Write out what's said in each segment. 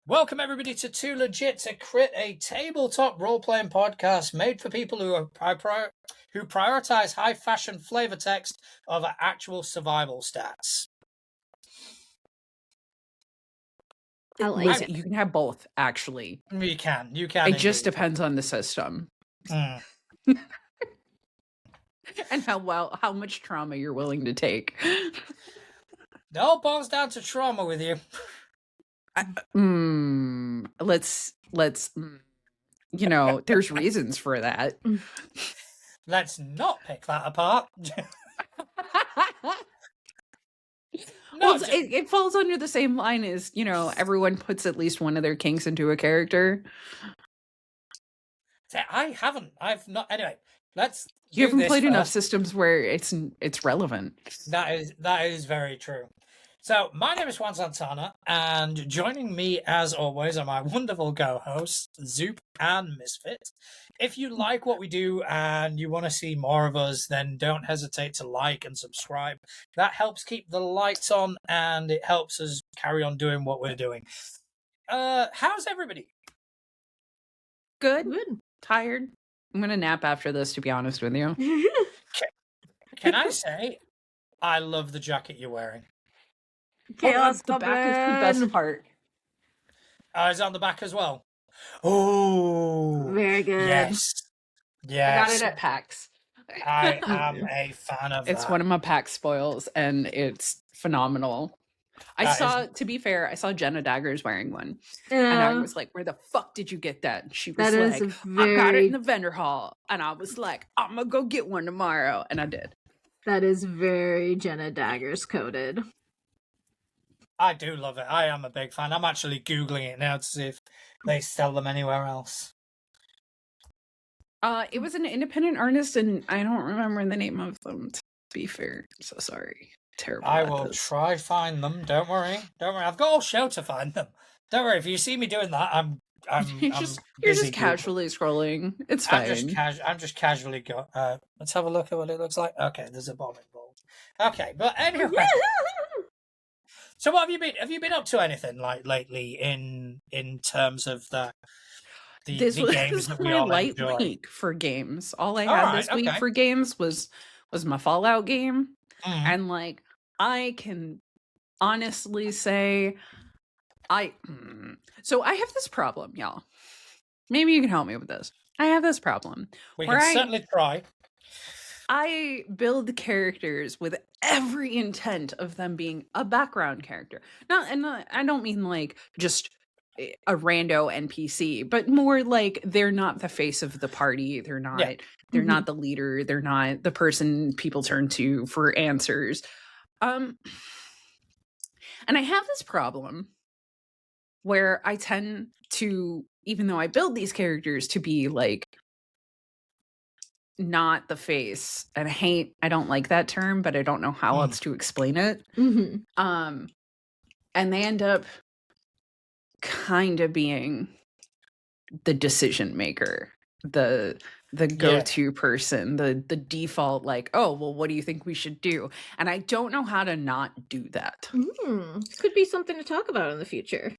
Welcome everybody to Too Legit to Crit, a tabletop role-playing podcast made for people who prioritize high fashion flavor text over actual survival stats. You can have both, actually. You can. It just depends on the system. Mm. And how much trauma you're willing to take. It all boils down to trauma with you. Let's there's reasons for that. Let's not pick that apart. Well, it falls under the same line as, everyone puts at least one of their kinks into a character. I've not. Anyway, you haven't played enough systems where it's relevant. That is very true. So, my name is Juan Santana, and joining me, as always, are my wonderful co-hosts, Zoop and Misfit. If you like what we do and you want to see more of us, then don't hesitate to like and subscribe. That helps keep the lights on, and it helps us carry on doing what we're doing. How's everybody? Good. Tired. I'm going to nap after this, to be honest with you. Can I say, I love the jacket you're wearing. Chaos the back is the best part. Is it on the back as well? Oh, very good. Yes. I got it at PAX. I am a fan of It's one of my PAX spoils, and it's phenomenal. To be fair, I saw Jenna Daggers wearing one. And I was like, where the fuck did you get that? And she was like, I got it in the vendor hall. And I was like, I'm going to go get one tomorrow. And I did. That is very Jenna Daggers coded. I do love it. I am a big fan. I'm actually Googling it now to see if they sell them anywhere else. It was an independent artist, and I don't remember the name of them, to be fair. So sorry. Terrible. I will try find them. Don't worry. I've got a whole show to find them. Don't worry. If you see me doing that, you're just casually scrolling. It's fine. I'm just casually let's have a look at what it looks like. Okay, there's a bomb involved. Okay, but anyway. So what have you been? Have you been up to anything like lately in terms of the games that we all light enjoy? Week for games. All I had this week for games was my Fallout game, and I can honestly say so I have this problem, y'all. Maybe you can help me with this. I have this problem. We can certainly try. I build characters with every intent of them being a background character. I don't mean just a rando NPC, but more like they're not the face of the party. They're not. Yeah. They're not the leader. They're not the person people turn to for answers. And I have this problem where I tend to, even though I build these characters to be not the face, and I don't like that term, but I don't know how else to explain it. And they end up kind of being the decision maker, the go-to person, the default, oh, well, what do you think we should do? And I don't know how to not do that. Could be something to talk about in the future.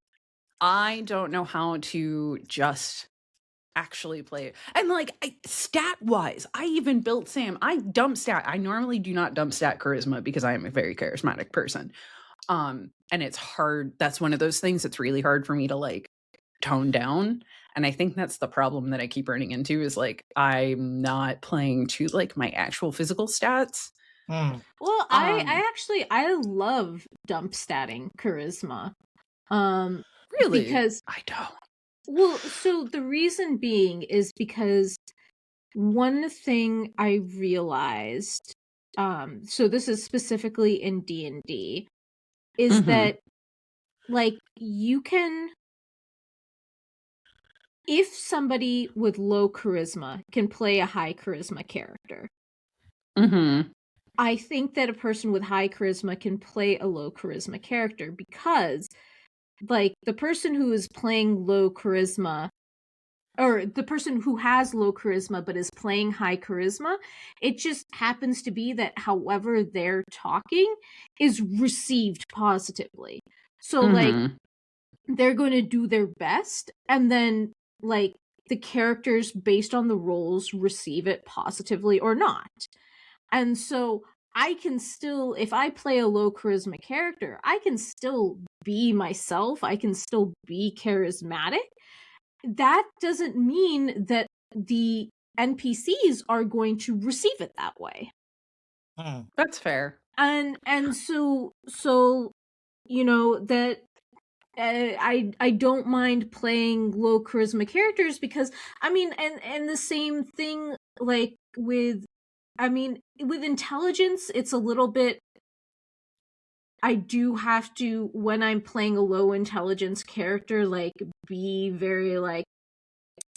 I don't know how to just actually play it. And stat wise, I even built Sam. I normally do not dump stat charisma because I am a very charismatic person. And it's hard. That's one of those things that's really hard for me to tone down. And I think that's the problem that I keep running into is I'm not playing to my actual physical stats. Well, I love dump statting charisma. Really? Because I don't. Well, so the reason being is because one thing I realized, so this is specifically in D&D, is that, you can, if somebody with low charisma can play a high charisma character, I think that a person with high charisma can play a low charisma character because the person who is playing low charisma, or the person who has low charisma but is playing high charisma, it just happens to be that however they're talking is received positively. So they're going to do their best, and then like the characters based on the roles receive it positively or not. And so I can still, if I play a low charisma character, I can still be myself, I can still be charismatic. That doesn't mean that the NPCs are going to receive it that way. That's fair. And so you know that I don't mind playing low charisma characters, because I mean, and the same thing like with, I mean, with intelligence, it's a little bit, I do have to, when I'm playing a low intelligence character, like be very like,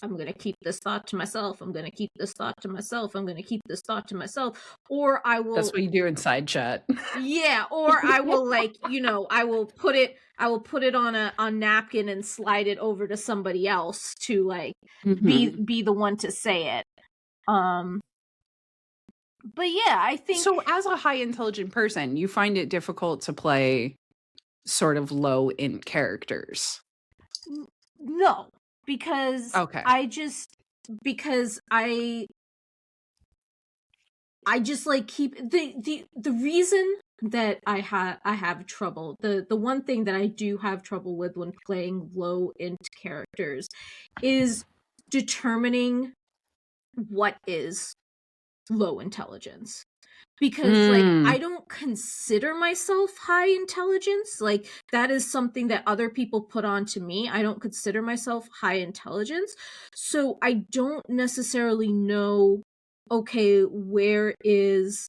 I'm going to keep this thought to myself. I'm going to keep this thought to myself. I'm going to keep this thought to myself. Or I will. That's what you do in side chat. Yeah. Or I will like, you know, I will put it on a napkin and slide it over to somebody else to like be the one to say it. But yeah, I think. So as a high intelligent person, you find it difficult to play sort of low in characters? No, because I just like keep the reason that I have trouble, the one thing that I do have trouble with when playing low int characters is determining what is low intelligence. Because like I don't consider myself high intelligence. Like that is something that other people put on to me. I don't consider myself high intelligence. So I don't necessarily know, okay, where is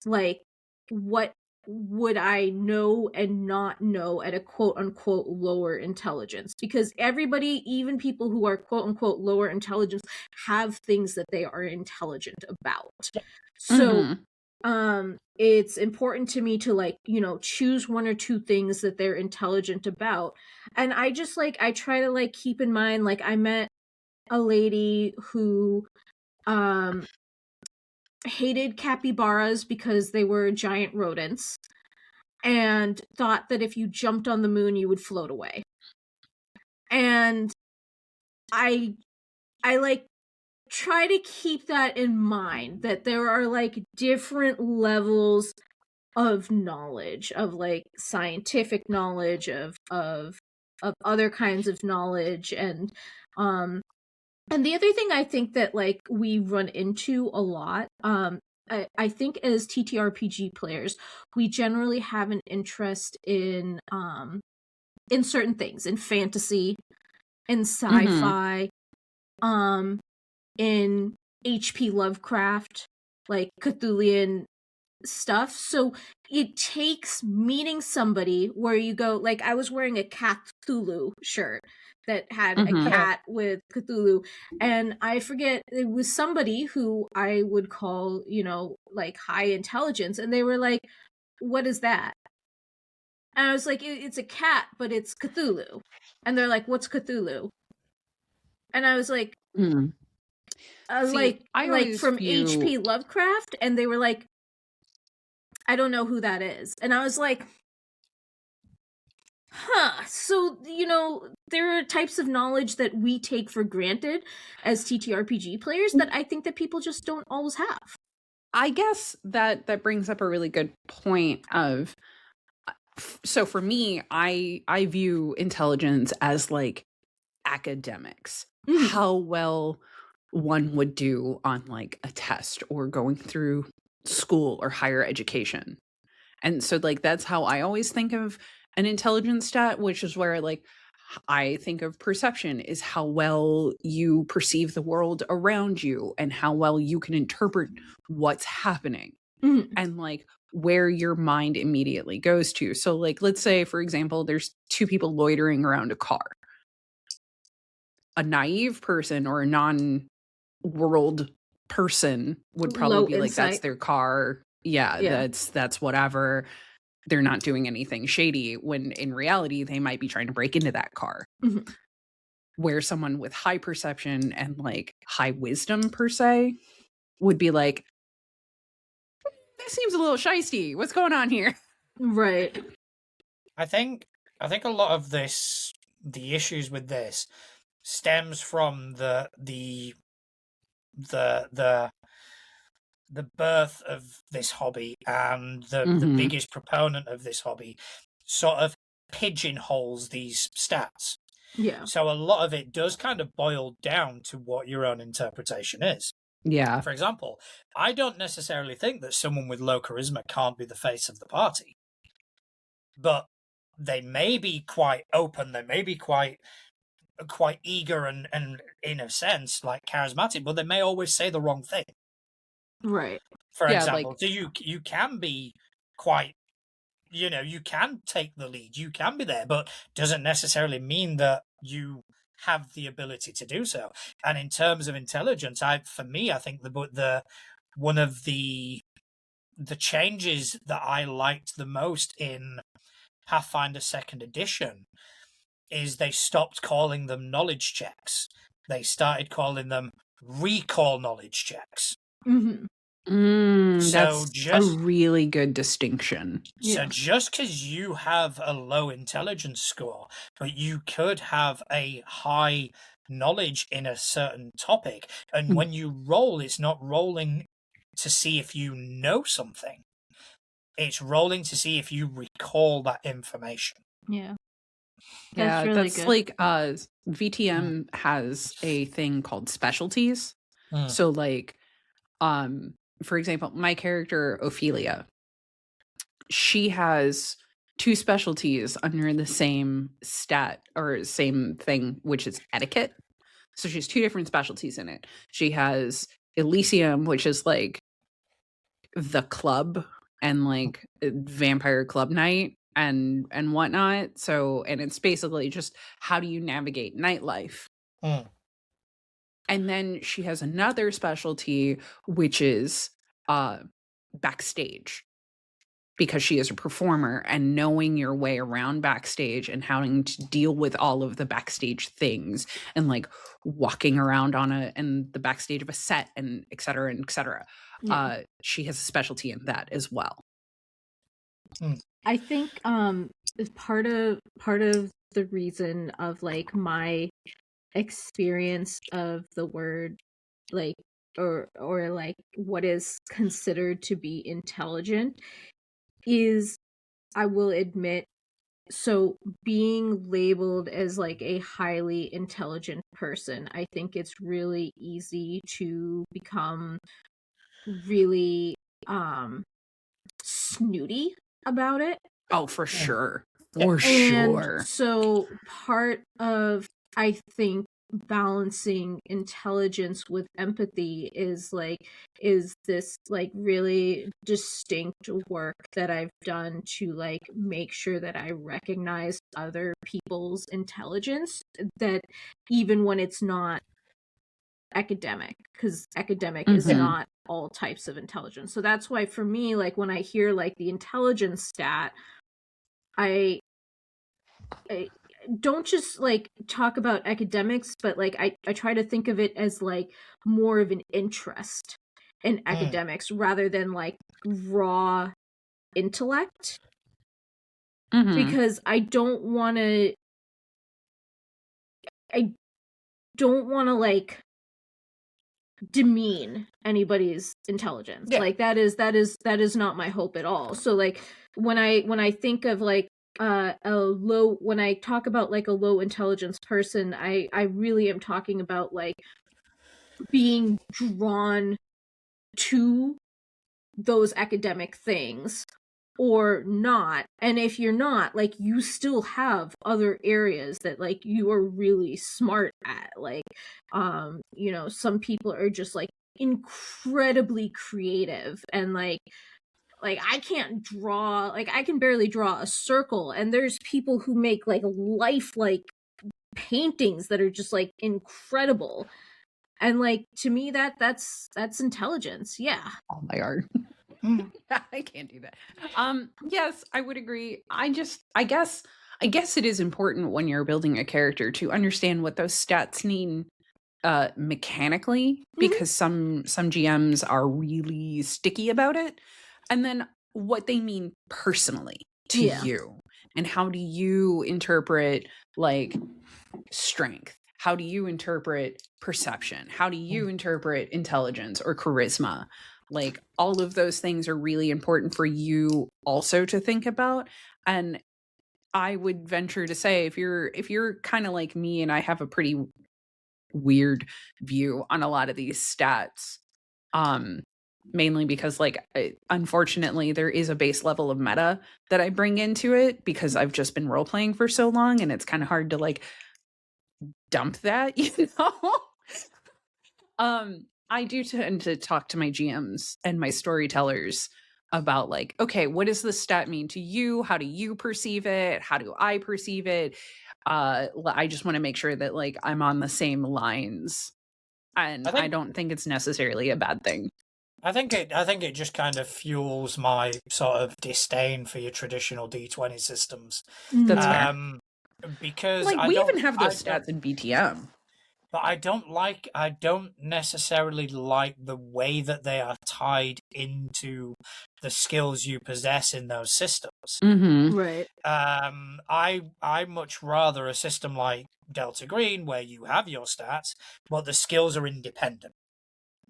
like, what would I know and not know at a quote unquote lower intelligence? Because everybody, even people who are quote unquote lower intelligence, have things that they are intelligent about. So it's important to me to like, you know, choose one or two things that they're intelligent about. And I just like, I try to like keep in mind, like I met a lady who hated capybaras because they were giant rodents and thought that if you jumped on the moon you would float away. And I like try to keep that in mind, that there are like different levels of knowledge, of like scientific knowledge, of other kinds of knowledge. And the other thing I think that like we run into a lot, I think as TTRPG players, we generally have an interest in certain things, in fantasy, in sci-fi, in HP Lovecraft, like Cthulhian stuff. So it takes meeting somebody where you go, like I was wearing a Cthulhu shirt that had a cat with Cthulhu, and I forget, it was somebody who I would call, you know, like high intelligence, and they were like, what is that? And I was like, it's a cat, but it's Cthulhu. And they're like, what's Cthulhu? And I was like, See, like from HP Lovecraft. And they were like, I don't know who that is. And I was like, so, you know, there are types of knowledge that we take for granted as TTRPG players that I think that people just don't always have. I guess that brings up a really good point of, so for me, I view intelligence as like academics, how well one would do on like a test or going through school or higher education. And so like that's how I always think of an intelligence stat, which is where like I think of perception is how well you perceive the world around you and how well you can interpret what's happening and like where your mind immediately goes to. So like, let's say, for example, there's two people loitering around a car. A naive person or a non-world person would probably be like, that's their car. Yeah. That's whatever. They're not doing anything shady, when in reality, they might be trying to break into that car. Where someone with high perception and like high wisdom per se would be like, this seems a little shisty. What's going on here? Right. I think I think a lot of this, the issues with this, stems from the birth of this hobby, and the biggest proponent of this hobby sort of pigeonholes these stats. Yeah. So a lot of it does kind of boil down to what your own interpretation is. Yeah. For example, I don't necessarily think that someone with low charisma can't be the face of the party, but they may be quite open, they may be quite eager and in a sense like charismatic, but they may always say the wrong thing. Right. For Yeah, example, like- so you can be quite, you can take the lead, you can be there, but doesn't necessarily mean that you have the ability to do so. And in terms of intelligence, for me, I think the one of the changes that I liked the most in Pathfinder 2nd Edition is they stopped calling them knowledge checks. They started calling them recall knowledge checks. Mm-hmm. So That's just a really good distinction. So Yeah. just because you have a low intelligence score, but you could have a high knowledge in a certain topic, and when you roll, it's not rolling to see if you know something. It's rolling to see if you recall that information. Yeah. Yeah, really that's good. like VTM has a thing called specialties. Mm. So like for example, my character Ophelia, she has 2 specialties under the same stat or same thing, which is etiquette. So she has 2 different specialties in it. She has Elysium, which is like the club and like vampire club night and whatnot. So, and it's basically just how do you navigate nightlife. Mm. And then she has another specialty, which is backstage, because she is a performer, and knowing your way around backstage and having to deal with all of the backstage things and like walking around in the backstage of a set and et cetera and et cetera. Yeah. She has a specialty in that as well. I think part of the reason of like my experience of the word like or like what is considered to be intelligent is, I will admit, so being labeled as like a highly intelligent person, I think it's really easy to become really snooty about it. Oh, for sure. Yeah. Sure. So part of, I think, balancing intelligence with empathy is this like really distinct work that I've done to like make sure that I recognize other people's intelligence, that even when it's not academic, because academic is not all types of intelligence. So that's why for me, like when I hear like the intelligence stat, I don't just like talk about academics, but like I try to think of it as like more of an interest in academics rather than like raw intellect. Because I don't want to like demean anybody's intelligence. Yeah. Like that is not my hope at all. So like when I think of like when I talk about like a low intelligence person, I really am talking about like being drawn to those academic things or not. And if you're not, like you still have other areas that like you are really smart at. Like some people are just like incredibly creative, and like I can't draw, like I can barely draw a circle, and there's people who make like lifelike paintings that are just like incredible. And like to me that's intelligence. Yeah. Oh my art. I can't do that. Yes, I would agree. I guess it is important when you're building a character to understand what those stats mean mechanically, because some GMs are really sticky about it, and then what they mean personally to you. And how do you interpret like strength? How do you interpret perception? How do you interpret intelligence or charisma? Like all of those things are really important for you also to think about. And I would venture to say if you're kind of like me and I have a pretty weird view on a lot of these stats, mainly because like unfortunately there is a base level of meta that I bring into it because I've just been role playing for so long, and it's kind of hard to like dump that, you know. I do tend to talk to my GMs and my storytellers about like, okay, what does this stat mean to you? How do you perceive it? How do I perceive it? I just want to make sure that like I'm on the same lines, and I don't think it's necessarily a bad thing. I think it just kind of fuels my sort of disdain for your traditional D20 systems. That's fair. Because like we even have those stats in BTM. But I don't necessarily like the way that they are tied into the skills you possess in those systems. Mm-hmm. Right. I much rather a system like Delta Green where you have your stats, but the skills are independent.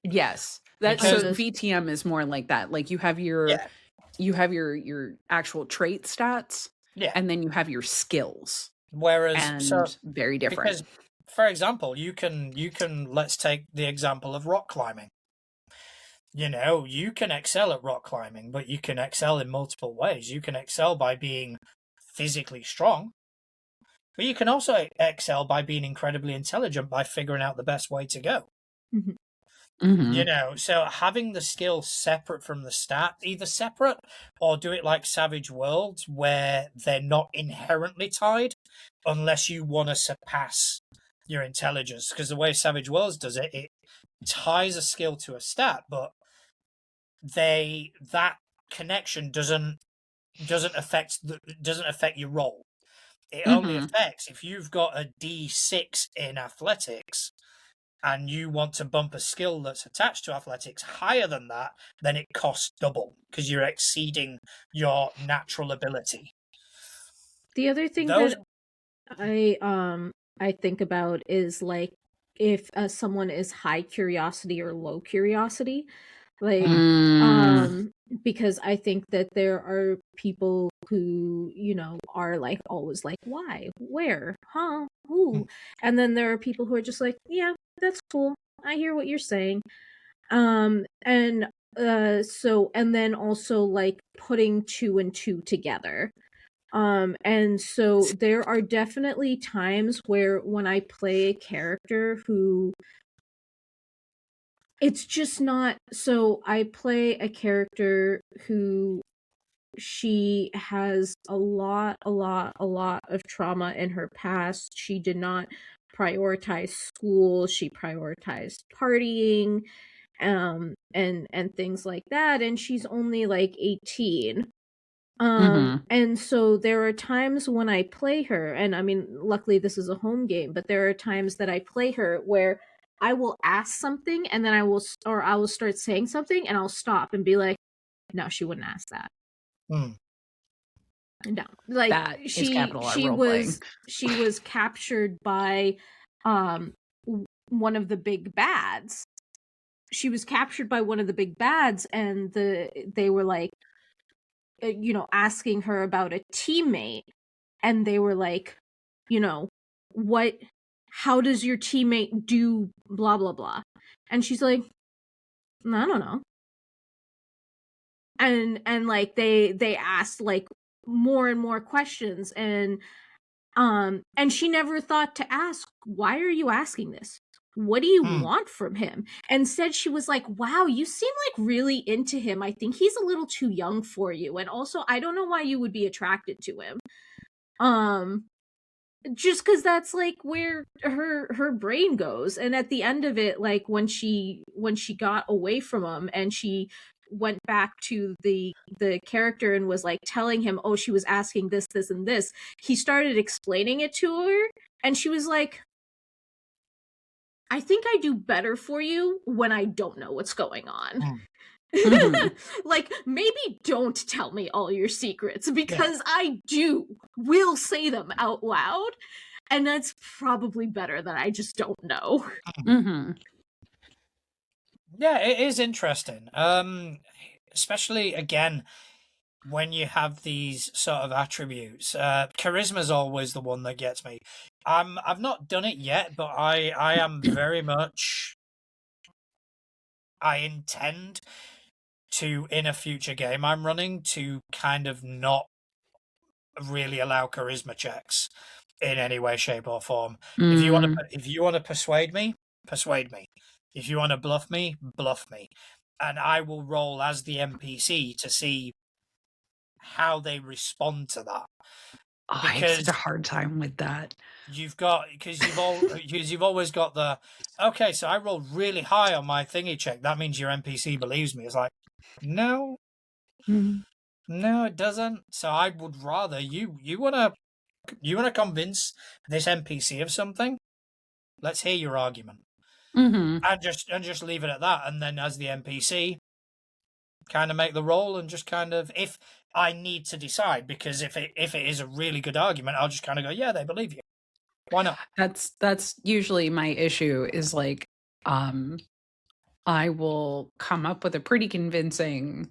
Yes. So VTM is more like that. Like you have your actual trait stats, and then you have your skills. Whereas very different. Because, for example, you can let's take the example of rock climbing. You know, you can excel at rock climbing, but you can excel in multiple ways. You can excel by being physically strong, but you can also excel by being incredibly intelligent by figuring out the best way to go. Mm-hmm. Mm-hmm. You know, so having the skill separate from the stat, either separate or do it like Savage Worlds where they're not inherently tied unless you want to surpass your intelligence. Because the way Savage Worlds does it, it ties a skill to a stat, but that connection doesn't affect your roll. It only affects if you've got a D6 in athletics and you want to bump a skill that's attached to athletics higher than that, then it costs double because you're exceeding your natural ability. The other thing that I think about is like if someone is high curiosity or low curiosity, like because I think that there are people who, you know, are like always like, why, where, huh, who, and then there are people who are just like, yeah, that's cool, I hear what you're saying, and then also like putting two and two together. And so there are definitely times where when I play a character who it's just not, so I play a character who she has a lot of trauma in her past. She did not prioritize school, she prioritized partying, and things like that, and she's only like 18. And so there are times when I play her, and I mean, luckily this is a home game, but there are times that I play her where I will ask something and then I will start saying something and I'll stop and be like, no, she wouldn't ask that. No, like that she was captured by one of the big bads. She was captured by one of the big bads, and they were like, you know, asking her about a teammate, and they were like, you know, how does your teammate do blah blah blah, and she's like, I don't know, and like they asked like more and more questions, and she never thought to ask, why are you asking this? What do you want from him? Instead, she was like, wow, you seem like really into him. I think he's a little too young for you. And also, I don't know why you would be attracted to him. Just because that's like where her brain goes. And at the end of it, like when she got away from him and she went back to the character and was like telling him, oh, she was asking this, this, and this, he started explaining it to her, and she was like, I think I do better for you when I don't know what's going on. Mhm. Like, maybe don't tell me all your secrets, because I will say them out loud, and that's probably better that I just don't know. Mhm. Yeah, it is interesting. Especially again when you have these sort of attributes. Charisma's always the one that gets me. I've not done it yet, but I am very much. I intend to, in a future game I'm running, to kind of not really allow charisma checks in any way, shape, or form. If you want to, Mm. if you want to persuade me, persuade me. If you want to bluff me, bluff me, and I will roll as the NPC to see how they respond to that. Oh, I have such Because a hard time with that. because you've always got the okay. So I rolled really high on my thingy check. That means your NPC believes me. It's like no, Mhm. no, it doesn't. So I would rather you wanna convince this NPC of something. Let's hear your argument, Mhm. and just leave it at that. And then as the NPC, kind of make the roll and just kind of if I need to decide because if it is a really good argument, I'll just kind of go yeah they believe you. Why not? That's usually my issue is like um I will come up with a pretty convincing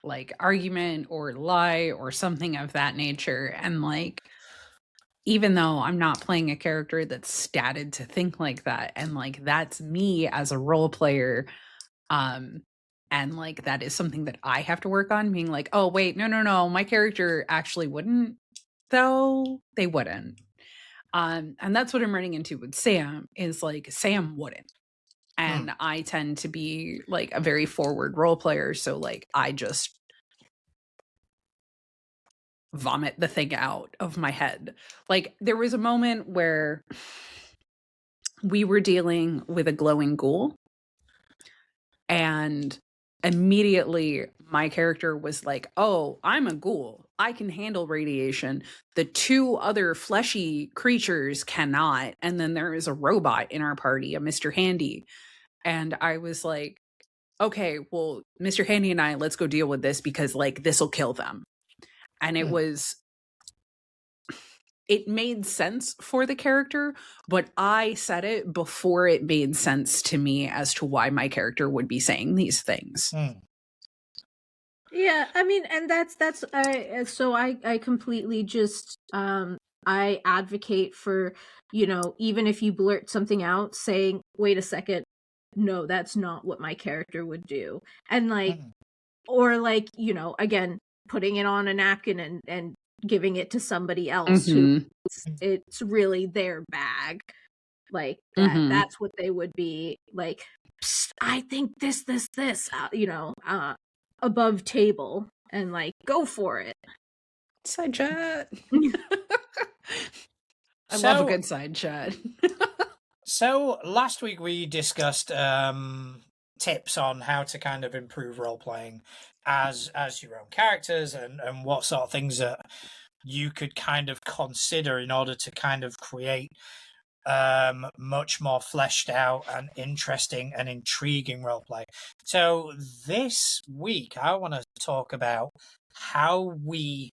like argument or lie or something of that nature, and like even though I'm not playing a character that's statted to think like that, and like that's me as a role player, um and like that is something that I have to work on, being like, oh wait, no, my character actually wouldn't, though they wouldn't. And that's what I'm running into with Sam, is like Sam wouldn't. Hmm. And I tend to be like a very forward role player, so like I just vomit the thing out of my head. Like there was a moment where we were dealing with a glowing ghoul, and immediately my character was like, "Oh, I'm a ghoul. I can handle radiation. The two other fleshy creatures cannot." And then there is a robot in our party, a Mr. Handy. And I was like, "Okay, well, Mr. Handy and I, let's go deal with this because like this will kill them." And it made sense for the character, but I said it before it made sense to me as to why my character would be saying these things. Hmm. Yeah, I mean, and that's I completely just I advocate for, even if you blurt something out saying, "Wait a second, no, that's not what my character would do." And like, Hmm. or like, again, putting it on a napkin and giving it to somebody else who Mhm. it's really their bag. Like Mhm. that's what they would be like, "Psst, I think this, above table," and like, go for it. Side chat. I love a So good side chat. So last week we discussed tips on how to kind of improve role playing as your own characters and what sort of things that you could kind of consider in order to kind of create much more fleshed out and interesting and intriguing role play. So this week I want to talk about how we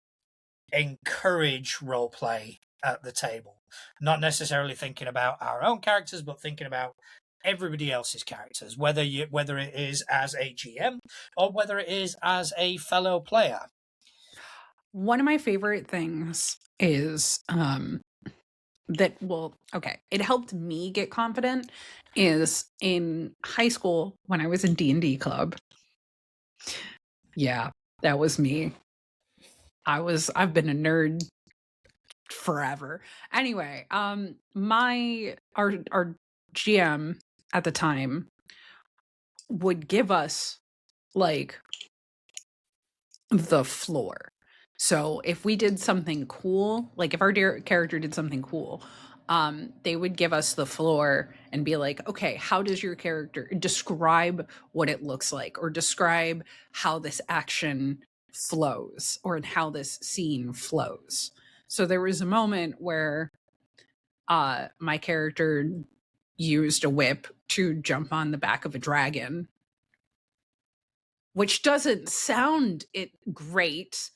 encourage role play at the table. Not necessarily thinking about our own characters, but thinking about everybody else's characters, whether it is as a GM or whether it is as a fellow player. One of my favorite things is that, well, okay, it helped me get confident, is in high school when I was in D&D club. Yeah, that was me. I've been a nerd forever. Anyway, our GM at the time would give us like the floor. So if we did something cool, like if our character did something cool, they would give us the floor and be like, okay, how does your character describe what it looks like, or describe how this action flows, or how this scene flows. So there was a moment where my character used a whip to jump on the back of a dragon. which doesn't sound great.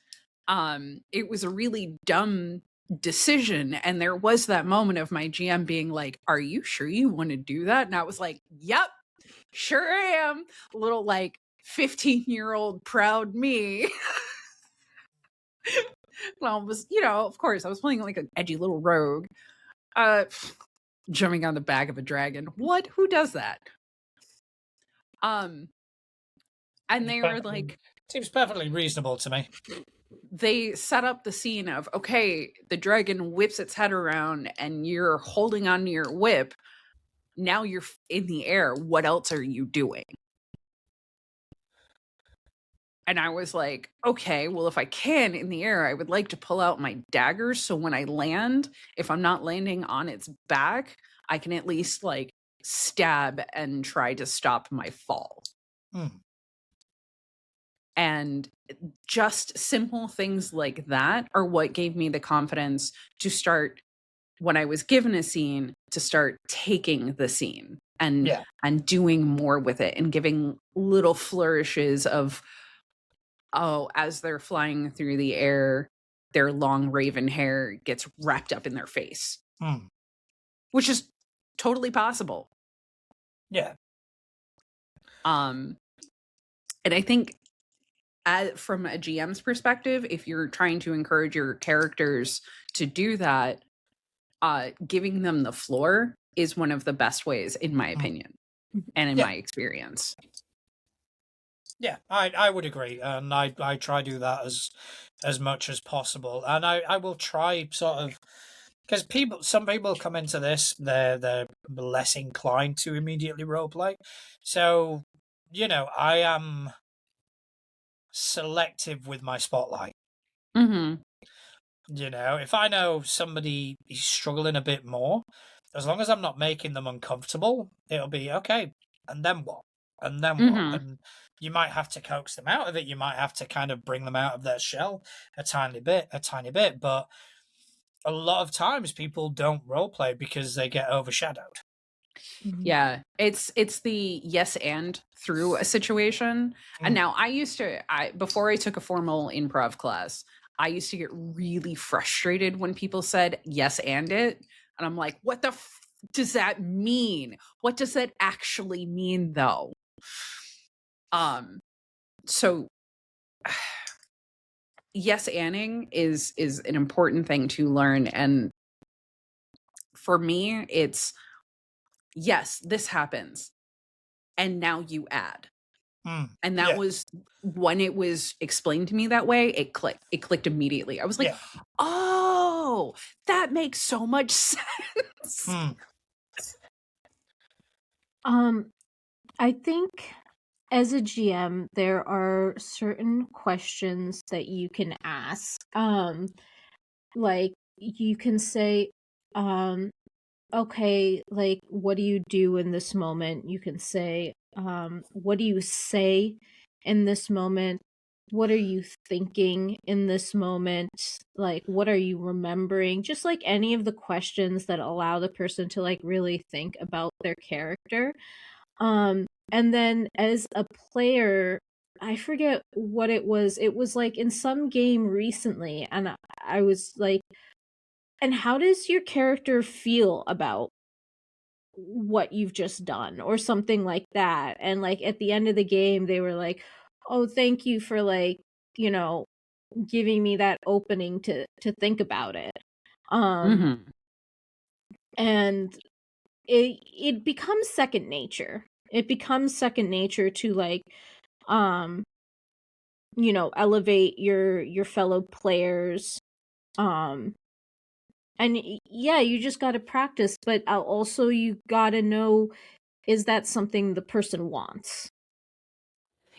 It was a really dumb decision, and there was that moment of my GM being like, "Are you sure you want to do that?" And I was like, "Yep, sure am." A little like 15-year-old proud me. Well, was, of course, I was playing like an edgy little rogue, jumping on the back of a dragon. What? Who does that? And they were like, seems perfectly reasonable to me. they set up the scene of, okay, the dragon whips its head around and you're holding onto your whip. Now you're in the air. What else are you doing? And I was like, okay, well, if I can in the air, I would like to pull out my daggers. So when I land, if I'm not landing on its back, I can at least like stab and try to stop my fall. And just simple things like that are what gave me the confidence to start, when I was given a scene, to start taking the scene and doing more with it and giving little flourishes of, oh, as they're flying through the air, their long raven hair gets wrapped up in their face, which is totally possible. Yeah. And I think from a GM's perspective, if you're trying to encourage your characters to do that, giving them the floor is one of the best ways, in my opinion, and in my experience. Yeah, I would agree, and I try to do that as much as possible, and I will try sort of, because some people come into this, they're less inclined to immediately roleplay, so I am selective with my spotlight. If I know somebody is struggling a bit more, as long as I'm not making them uncomfortable, it'll be okay. And then what? And then what? And you might have to coax them out of it. You might have to kind of bring them out of their shell a tiny bit. But a lot of times people don't roleplay because they get overshadowed. Yeah, it's the yes and through a situation. And now before I took a formal improv class, I used to get really frustrated when people said yes and it. And I'm like, what the does that mean? What does that actually mean though? So yes anding is an important thing to learn. And for me, it's yes, this happens. And now you add. And that was when it was explained to me that way, it clicked. It clicked immediately. I was like, oh, that makes so much sense. I think as a GM, there are certain questions that you can ask. Like you can say, okay, like, what do you do in this moment? You can say, what do you say in this moment? What are you thinking in this moment? Like, what are you remembering? Just like any of the questions that allow the person to like really think about their character. And then as a player, I forget what it was. It was like in some game recently, and I was like, and how does your character feel about what you've just done or something like that? And like at the end of the game, they were like, oh, thank you for like, giving me that opening to think about it. And it becomes second nature. It becomes second nature to like elevate your fellow players. And yeah, you just got to practice, but also you got to know, is that something the person wants?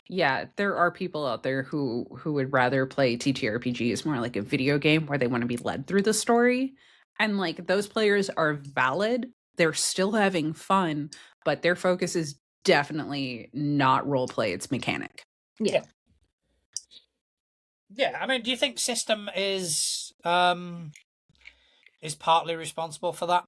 Yeah, there are people out there who would rather play TTRPGs more like a video game where they want to be led through the story. And like those players are valid. They're still having fun, but their focus is definitely not role play, it's mechanic. Yeah. Yeah, I mean, do you think system is partly responsible for that?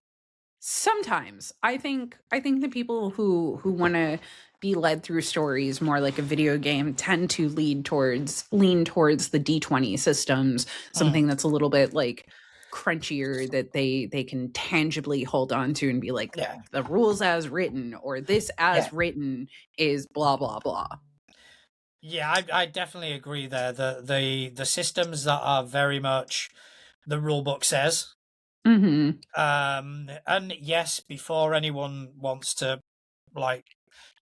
Sometimes I think the people who want to be led through stories more like a video game tend to lean towards the D20 systems, something that's a little bit like crunchier that they can tangibly hold on to and be like, Yeah. the rules as written or this as Yeah. written is blah blah blah. Yeah, I definitely agree there. The systems that are very much the rule book says. Mm-hmm. And yes, before anyone wants to like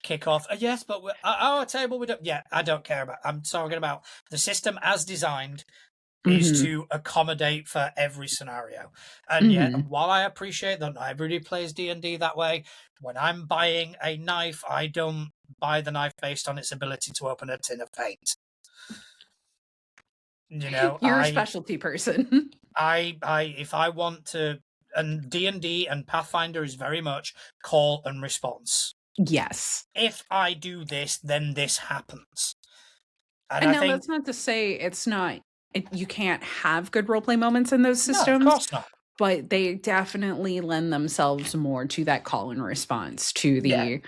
kick off, yes, but our table we don't. Yeah, I don't care about. I'm talking about the system as designed is Mm-hmm. to accommodate for every scenario. And yet, Mm-hmm. while I appreciate that not everybody plays D&D that way, when I'm buying a knife, I don't buy the knife based on its ability to open a tin of paint. You know, You're a specialty person. if I want to, and D&D and Pathfinder is very much call and response. Yes. If I do this, then this happens. And I now think that's not to say it's not you can't have good roleplay moments in those no, systems. of course not. But they definitely lend themselves more to that call and response, to the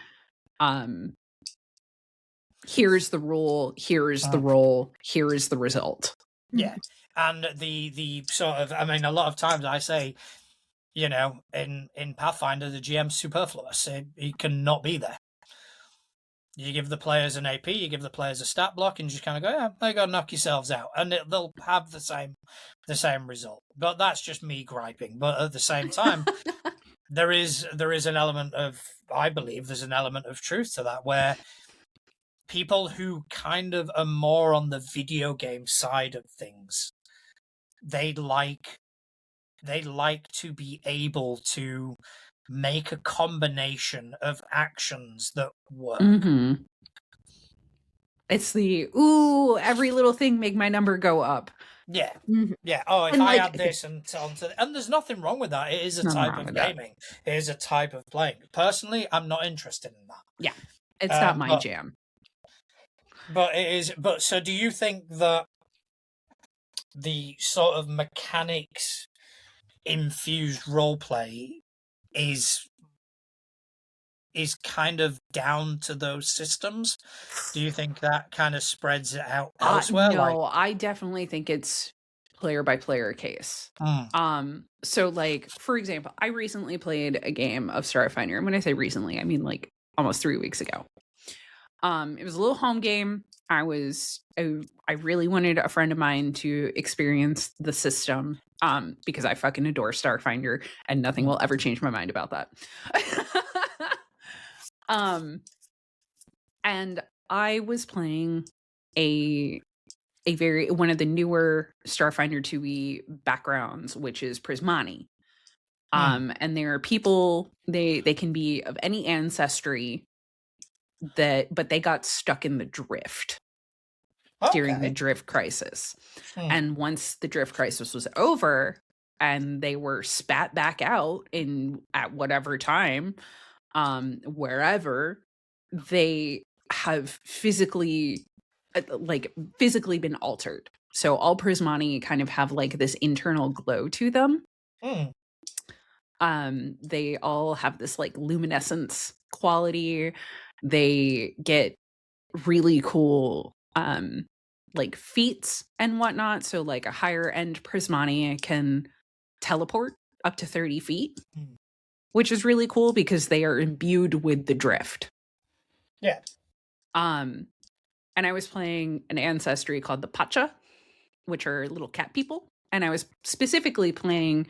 here's the rule, here's the role, here is the result. Yeah. And the sort of, I mean, a lot of times I say, you know, in Pathfinder, the GM's superfluous. He cannot be there. You give the players an AP, you give the players a stat block, and you just kind of go, yeah, they go knock yourselves out, and they'll have the same result. But that's just me griping. But at the same time, there is an element of, I believe, there's an element of truth to that, where people who kind of are more on the video game side of things, they like to be able to make a combination of actions that work. Mm-hmm. It's the every little thing make my number go up. Yeah. Mm-hmm. Yeah. Oh, if And, I like, add this and there's nothing wrong with that. It is a type of gaming. It is a type of playing. Personally, I'm not interested in that. Yeah. It's not my jam. But it is. But so, do you think that the sort of mechanics infused roleplay is kind of down to those systems? Do you think that kind of spreads it out elsewhere? No, I definitely think it's player by player case. So, like, for example, I recently played a game of Starfinder. And when I say recently, I mean like almost 3 weeks ago. It was a little home game. I really wanted a friend of mine to experience the system because I fucking adore Starfinder and nothing will ever change my mind about that. And I was playing one of the newer Starfinder 2e backgrounds, which is Prismani. And there are people, they can be of any ancestry, but they got stuck in the drift during the drift crisis. And once the drift crisis was over and they were spat back out at whatever time, wherever, they have physically been altered. So all Prismani kind of have like this internal glow to them. They all have this like luminescence quality. They get really cool like feats and whatnot. So like a higher end Prismani can teleport up to 30 feet, which is really cool because they are imbued with the drift. Yeah. And I was playing an ancestry called the Pacha, which are little cat people. And I was specifically playing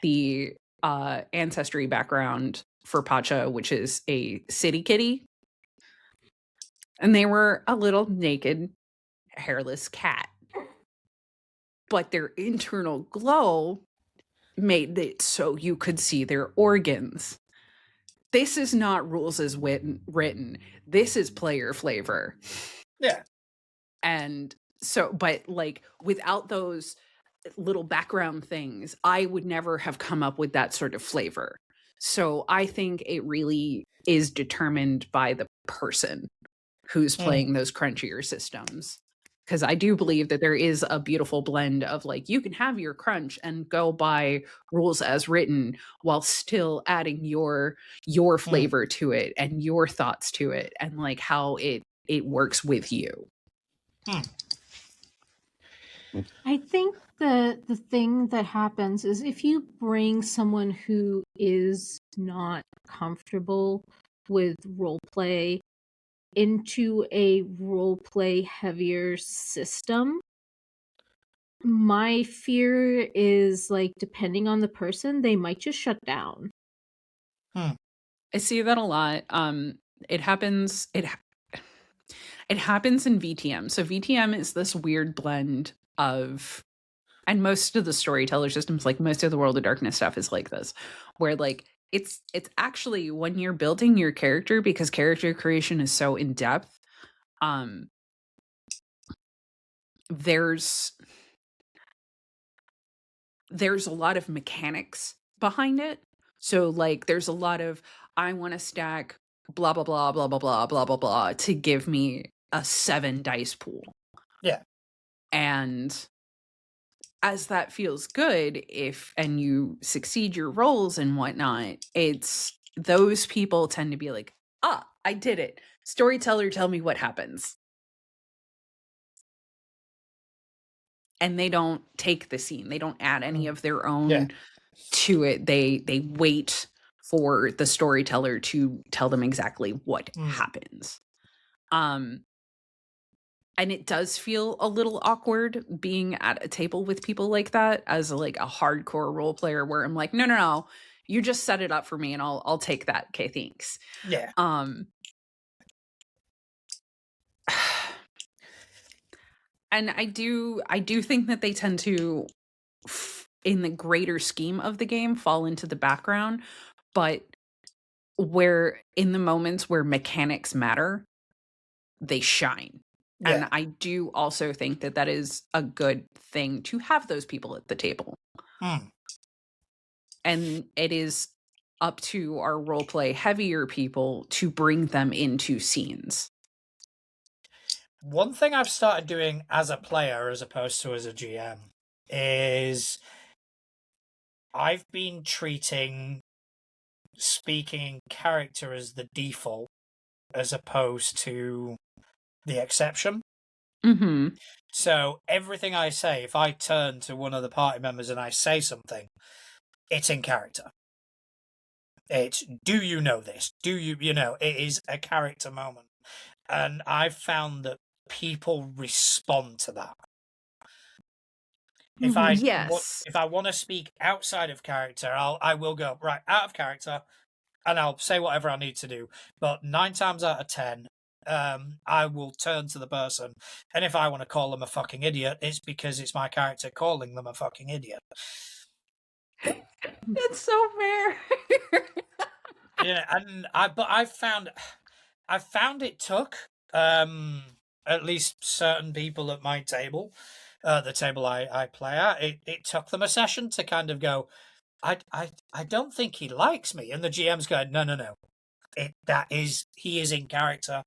the ancestry background for Pacha, which is a city kitty. And they were a little naked, hairless cat. But their internal glow made it so you could see their organs. This is not rules as written. This is player flavor. Yeah. And so, but like without those little background things, I would never have come up with that sort of flavor. So I think it really is determined by the person who's playing those crunchier systems. because I do believe that there is a beautiful blend of like you can have your crunch and go by rules as written while still adding your flavor to it and your thoughts to it and like how it works with you. I think the thing that happens is if you bring someone who is not comfortable with role play into a role play heavier system, my fear is like depending on the person, they might just shut down. I see that a lot. It happens it happens in VTM. So VTM is this weird blend of, and most of the storyteller systems, like most of the World of Darkness stuff is like this, where like it's actually when you're building your character, because character creation is so in depth, there's a lot of mechanics behind it. So like there's a lot of I want to stack blah blah blah blah blah blah blah blah blah to give me a 7 dice pool. Yeah. And as that feels good, and you succeed your roles and whatnot, it's those people tend to be like, I did it. Storyteller, tell me what happens. And they don't take the scene. They don't add any of their own to it. They wait for the storyteller to tell them exactly what happens. And it does feel a little awkward being at a table with people like that as like a hardcore role player where I'm like, no, you just set it up for me and I'll take that. Okay, thanks. Yeah. And I do think that they tend to, in the greater scheme of the game, fall into the background, but where in the moments where mechanics matter, they shine. Yeah. And I do also think that that is a good thing to have those people at the table. And it is up to our roleplay heavier people to bring them into scenes. One thing I've started doing as a player as opposed to as a GM is I've been treating speaking in character as the default as opposed to the exception. Mm-hmm. So everything I say, if I turn to one of the party members and I say something, it's in character. It's, do you know this? Do you know, it is a character moment. And I've found that people respond to that. If I want to speak outside of character, I will go right out of character, and I'll say whatever I need to do. But 9 times out of 10, I will turn to the person, and if I want to call them a fucking idiot, it's because it's my character calling them a fucking idiot. That's so fair. Yeah, and I've found it took at least certain people at my table, the table I play at, it took them a session to kind of go, I don't think he likes me, and the GM's going, no, he is in character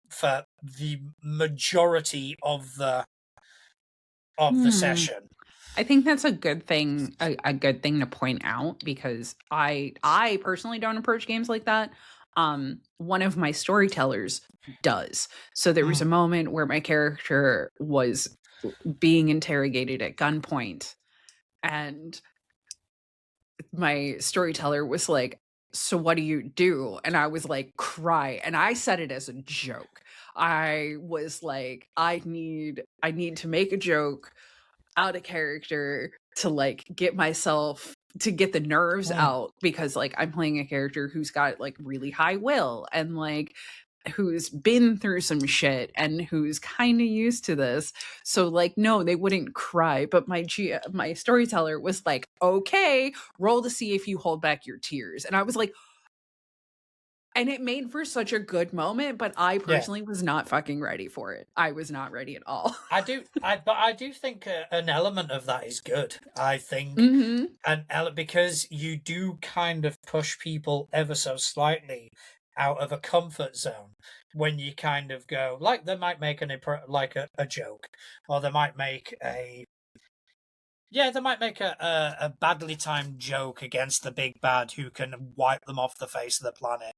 for the majority of the session. I think that's a good thing, a good thing to point out, because I personally don't approach games like that. One of my storytellers does. So there was a moment where my character was being interrogated at gunpoint, and my storyteller was like, so what do you do? And I was like, cry. And I said it as a joke. I was like, I need to make a joke out of character to like get myself to get the nerves out, because like I'm playing a character who's got like really high will and like who's been through some shit and who's kind of used to this. So like, no, they wouldn't cry. But my storyteller was like, okay, roll to see if you hold back your tears. And I was like, and it made for such a good moment, but I personally was not fucking ready for it. I was not ready at all. But I do think an element of that is good. I think, because you do kind of push people ever so slightly out of a comfort zone when you kind of go, like, they might make a joke, or they might make a badly timed joke against the big bad who can wipe them off the face of the planet,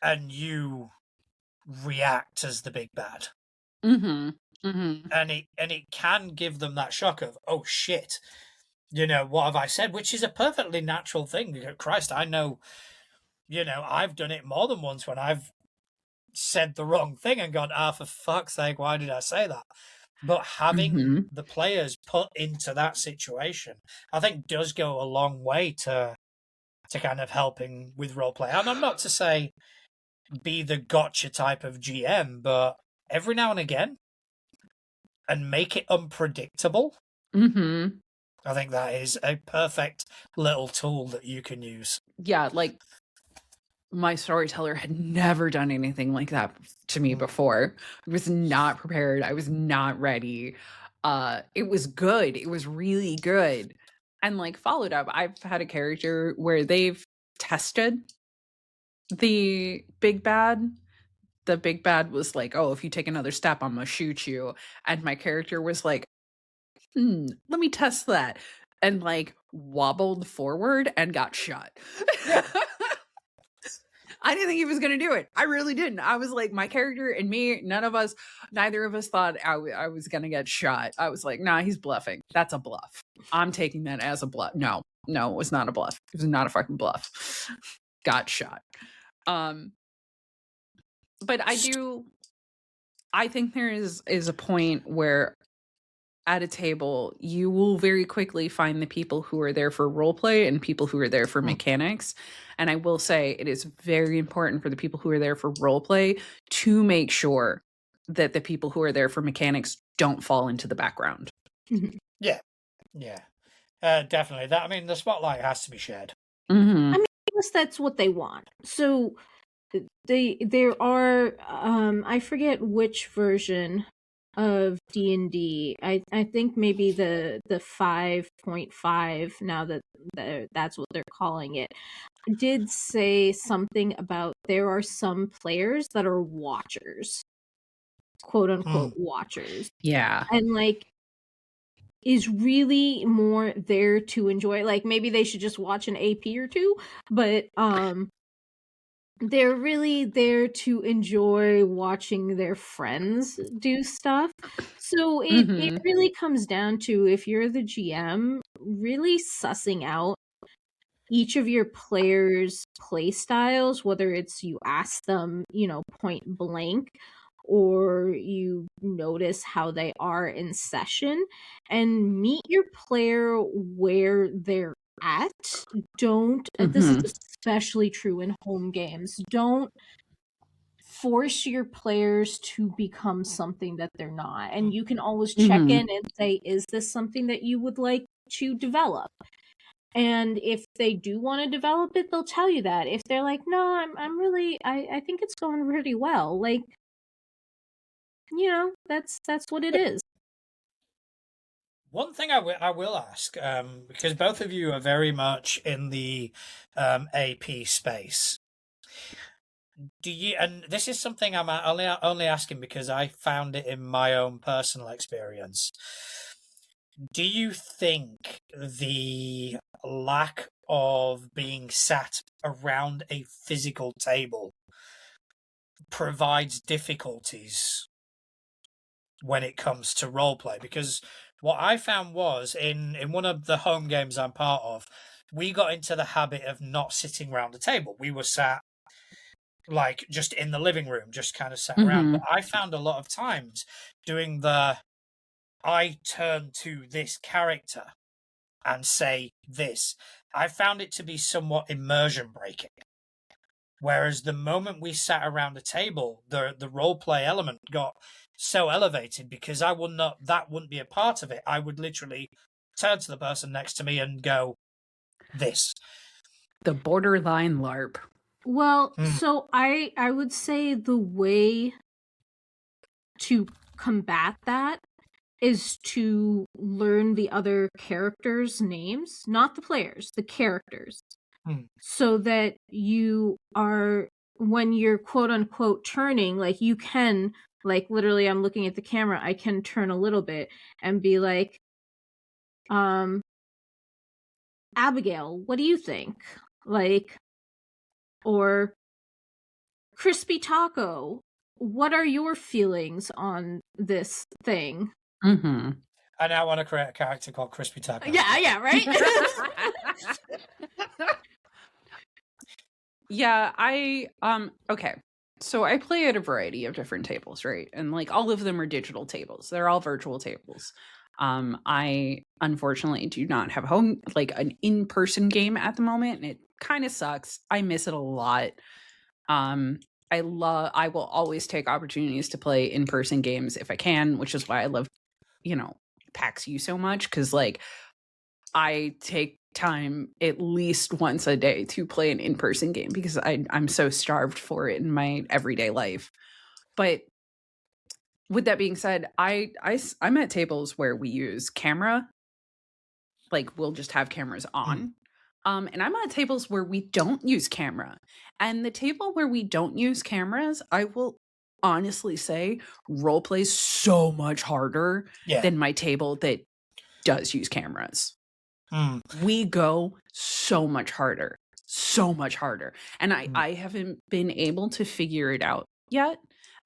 and you react as the big bad. Mm-hmm. Mm-hmm. And it can give them that shock of, oh shit, what have I said? Which is a perfectly natural thing. Christ, I know, I've done it more than once when I've said the wrong thing and gone, for fuck's sake, why did I say that? But having the players put into that situation, I think, does go a long way to kind of helping with roleplay. And I'm not to say be the gotcha type of GM, but every now and again, and make it unpredictable. Mm-hmm. I think that is a perfect little tool that you can use. Yeah, like, my storyteller had never done anything like that to me before. I was not prepared. I was not ready. It was good. It was really good. And like, followed up, I've had a character where they've tested the big bad. The big bad was like, oh, if you take another step, I'm gonna shoot you. And my character was like, let me test that. And like wobbled forward and got shot. I didn't think he was going to do it. I really didn't. I was like, my character and me, neither of us thought I was going to get shot. I was like, nah, he's bluffing. That's a bluff. I'm taking that as a bluff. No, it was not a bluff. It was not a fucking bluff. Got shot. But I think there is a point where at a table, you will very quickly find the people who are there for roleplay and people who are there for mechanics. And I will say it is very important for the people who are there for roleplay to make sure that the people who are there for mechanics don't fall into the background. Yeah. Definitely. The spotlight has to be shared. Mm-hmm. I guess that's what they want. So there are I forget which version of D&D. I think maybe the 5.5, now that's what they're calling it, did say something about there are some players that are watchers, quote unquote watchers. Yeah. And like is really more there to enjoy. Like maybe they should just watch an AP or two, but they're really there to enjoy watching their friends do stuff. So it really comes down to, if you're the GM, really sussing out each of your players' play styles, whether it's you ask them, point blank, or you notice how they are in session, and meet your player where they're at. This is especially true in home games. Don't force your players to become something that they're not. And you can always check in and say, is this something that you would like to develop? And if they do want to develop it, they'll tell you that. If they're like, no, I think it's going pretty well. Like, that's what it is. One thing I will ask, because both of you are very much in the AP space. Do you? And this is something I'm only asking because I found it in my own personal experience. Do you think the lack of being sat around a physical table provides difficulties when it comes to roleplay? Because what I found was in one of the home games I'm part of, we got into the habit of not sitting around the table. We were sat like just in the living room, just kind of sat around. But I found a lot of times doing I turn to this character and say this, I found it to be somewhat immersion breaking. Whereas the moment we sat around a table, the role play element got so elevated because that wouldn't be a part of it. I would literally turn to the person next to me and go, this. The borderline LARP. Well, so I would say the way to combat that is to learn the other characters' names, not the players, the characters. So that you are when you're quote unquote turning, like you can, like literally I'm looking at the camera, I can turn a little bit and be like, Abigail, what do you think? Like, or Crispy Taco, what are your feelings on this thing? Mm-hmm. I now want to create a character called Crispy Taco. Yeah, right? Yeah, okay. So I play at a variety of different tables, right? And like all of them are digital tables. They're all virtual tables. I unfortunately do not have an in-person game at the moment, and it kind of sucks. I miss it a lot. I will always take opportunities to play in-person games if I can, which is why I love, PAX U so much, because like I take time at least once a day to play an in-person game because I'm so starved for it in my everyday life. But with that being said, I'm at tables where we use camera, like we'll just have cameras on. And I'm at tables where we don't use camera. And the table where we don't use cameras, I will honestly say, role plays so much harder than my table that does use cameras. We go so much harder. And I haven't been able to figure it out yet.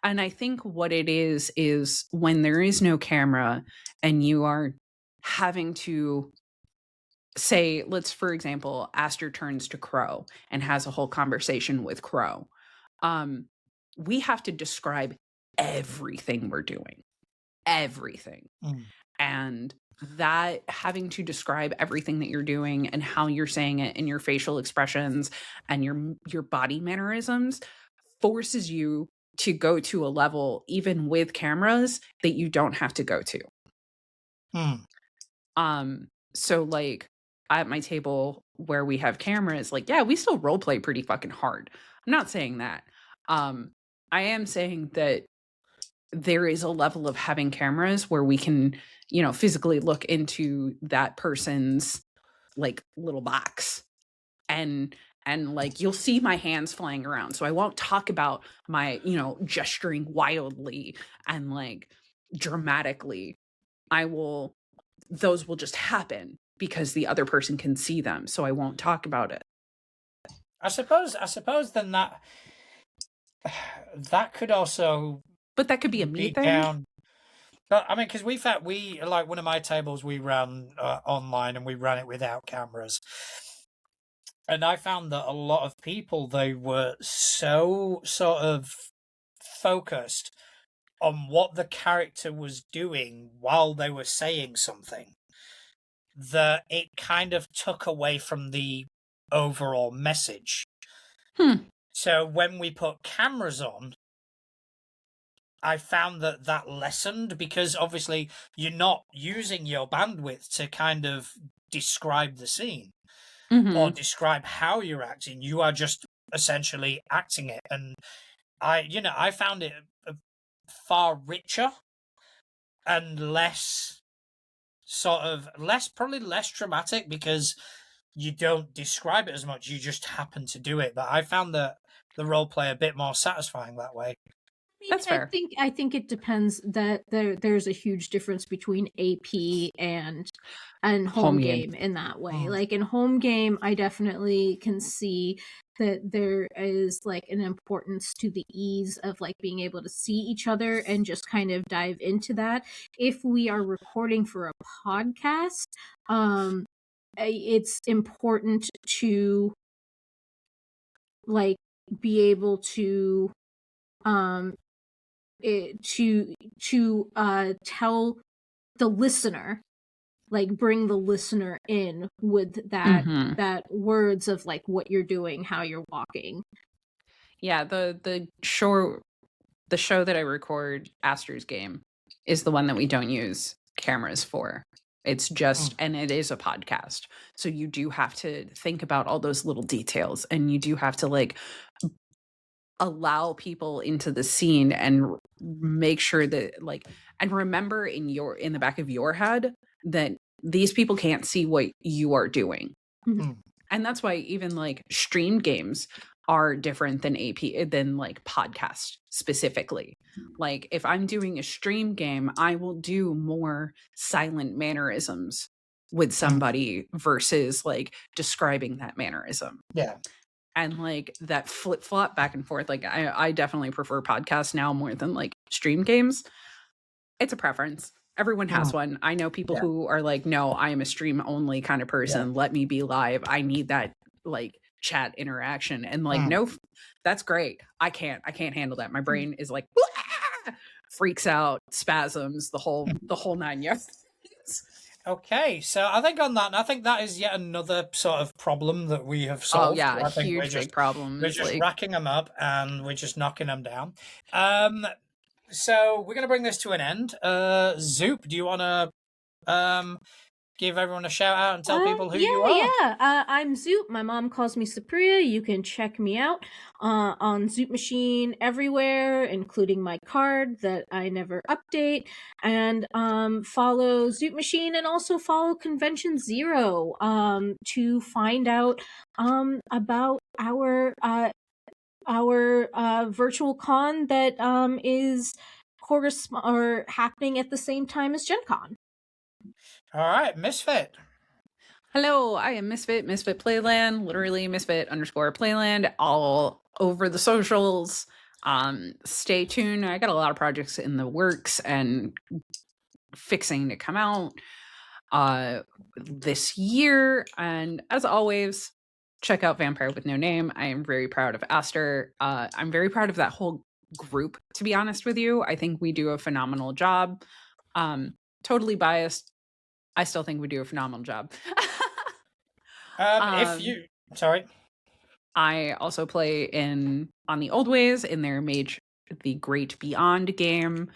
And I think what it is when there is no camera and you are having to say, let's, for example, Aster turns to Crow and has a whole conversation with Crow. We have to describe everything we're doing. Everything. And that having to describe everything that you're doing and how you're saying it and your facial expressions and your body mannerisms forces you to go to a level, even with cameras, that you don't have to go to. So like at my table where we have cameras, like, yeah, we still role play pretty fucking hard. I'm not saying that. I am saying that there is a level of having cameras where we can, physically look into that person's like little box and like you'll see my hands flying around. So I won't talk about my, gesturing wildly and like dramatically. Those will just happen because the other person can see them. So I won't talk about it. I suppose then that could also, but that could be a me thing. Down. But I mean, because we like one of my tables we ran online and we ran it without cameras, and I found that a lot of people, they were so sort of focused on what the character was doing while they were saying something that it kind of took away from the overall message. So when we put cameras on, I found that lessened, because obviously you're not using your bandwidth to kind of describe the scene or describe how you're acting. You are just essentially acting it. And I found it far richer and probably less dramatic, because you don't describe it as much. You just happen to do it. But I found the role play a bit more satisfying that way. That's fair. I think it depends that there's a huge difference between AP and home game in that way. Like in home game, I definitely can see that there is like an importance to the ease of like being able to see each other and just kind of dive into that. If we are recording for a podcast, it's important to like be able to tell the listener, like bring the listener in with that words of like what you're doing, how you're walking. Yeah, the show that I record, Aster's Game, is the one that we don't use cameras for. It's just, and it is a podcast. So you do have to think about all those little details, and you do have to like allow people into the scene and make sure that like, and remember in the back of your head that these people can't see what you are doing. And that's why even like streamed games, are different than like podcast specifically. Like if I'm doing a stream game, I will do more silent mannerisms with somebody versus like describing that mannerism. Yeah. And like that flip flop back and forth. Like I definitely prefer podcasts now more than like stream games. It's a preference. Everyone has one. I know people who are like, no, I am a stream only kind of person. Let me be live. I need that like chat interaction. And like, no, that's great. I can't handle that. My brain is like freaks out, spasms, the whole 9 yards. Okay, so I think on that, I think that is yet another sort of problem that we have solved. Oh yeah, I think huge big problem. We're just racking them up and we're just knocking them down. So we're going to bring this to an end. Zoop, do you want to give everyone a shout out and tell people who you are? Yeah, I'm Zoop. My mom calls me Supriya. You can check me out on Zoop Machine everywhere, including my card that I never update. And follow Zoop Machine and also follow Convention Zero to find out about our virtual con that is happening at the same time as Gen Con. All right, Misfit. Hello, I am Misfit Playland, literally Misfit_Playland, all over the socials. Stay tuned. I got a lot of projects in the works and fixing to come out this year. And as always, check out Vampire with No Name. I am very proud of Aster. I'm very proud of that whole group, to be honest with you. I think we do a phenomenal job. Totally biased. I still think we do a phenomenal job. Sorry. I also play on the Old Ways in their Mage the Great Beyond game.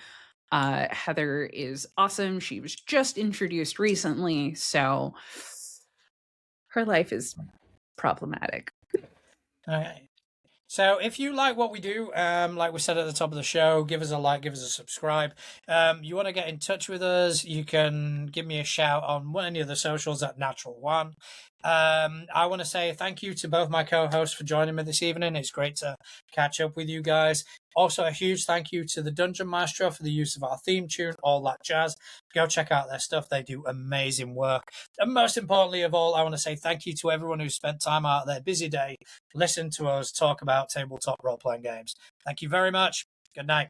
Heather is awesome. She was just introduced recently, so her life is problematic. Okay. So if you like what we do, like we said at the top of the show, give us a like, give us a subscribe. You want to get in touch with us, you can give me a shout on any of the socials at Natural One. I want to say thank you to both my co-hosts for joining me this evening. It's great to catch up with you guys. Also, a huge thank you to the Dungeon Maestro for the use of our theme tune, all that jazz. Go check out their stuff. They do amazing work. And most importantly of all, I want to say thank you to everyone who spent time out of their busy day listening to us talk about tabletop role-playing games. Thank you very much. Good night.